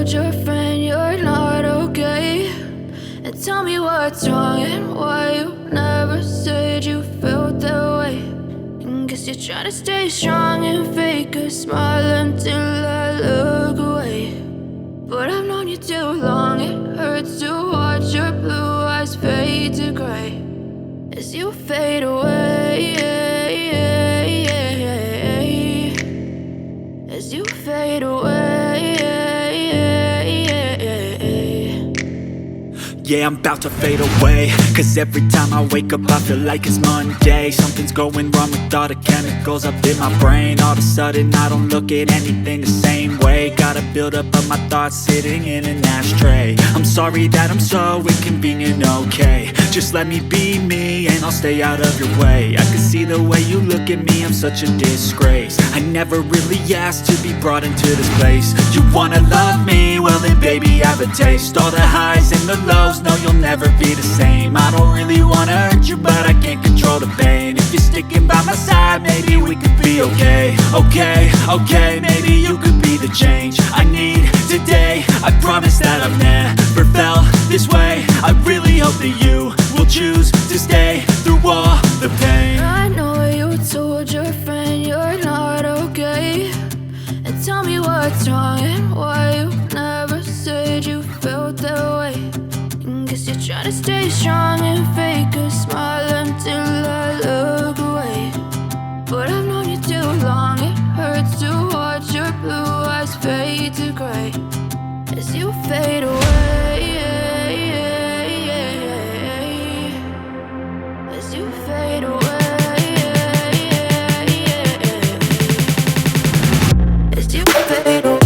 told your friend you're not okay, and tell me what's wrong and why you never said you felt that way. And guess you're trying to stay strong and fake a smile until I look away. But I've known you too long, it hurts to watch your blue eyes fade to gray as you fade away, as you fade away. Yeah, I'm about to fade away, cause every time I wake up I feel like it's Monday. Something's going wrong with all the chemicals up in my brain. All of a sudden I don't look at anything the same way. Gotta build up of my thoughts sitting in an ashtray. I'm sorry that I'm so inconvenient, okay. Just let me be me and I'll stay out of your way. I can see the way you look at me, I'm such a disgrace. I never really asked to be brought into this place. You wanna love me? Well then baby, have a taste. All the highs and the lows, no, you'll never be the same. I don't really wanna hurt you, but I can't control the pain. If you're sticking by my side, maybe we could be okay. Okay, maybe you could be the change I need today. I promise that I've never felt this way. I really hope that you will choose to stay through all the pain. I know you told your friend you're not okay, and tell me what's wrong and why you never said you felt that way. And guess you're trying to stay strong and fake a smile until I look away. But I've known you too long, it hurts to watch your blue eyes fade to gray as you fade away, as you fade away. As you fade away.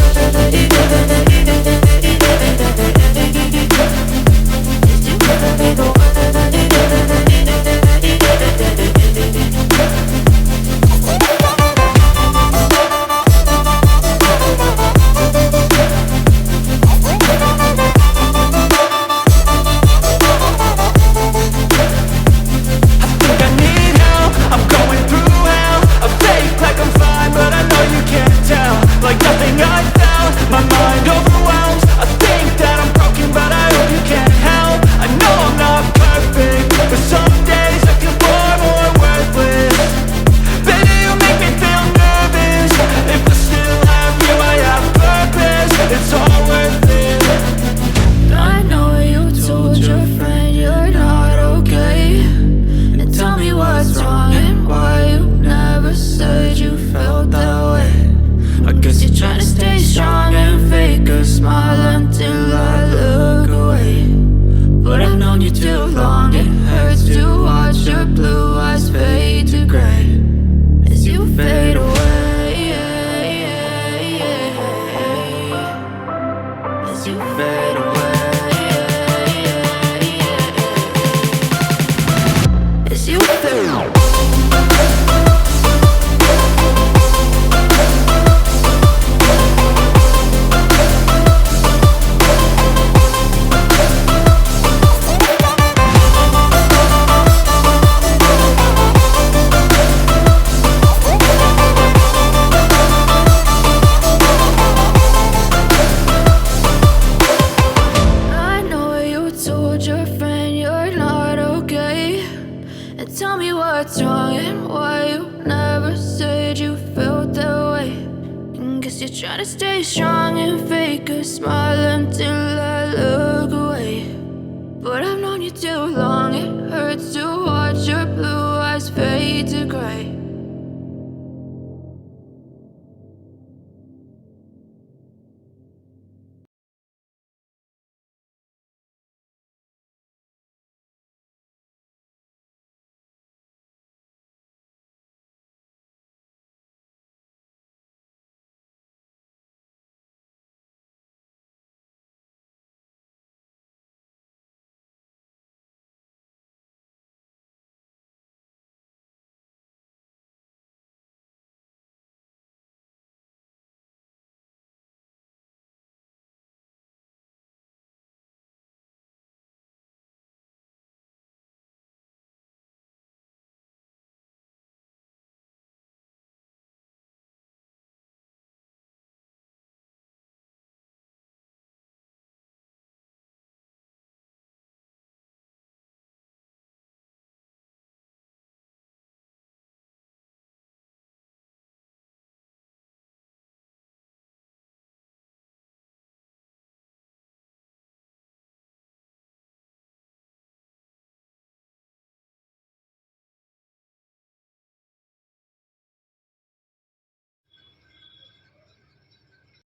Tell me what's wrong and why you never said you felt that way. And guess you're trying to stay strong and fake a smile until I look away. But I've known you too long, it hurts to watch your blue eyes fade to gray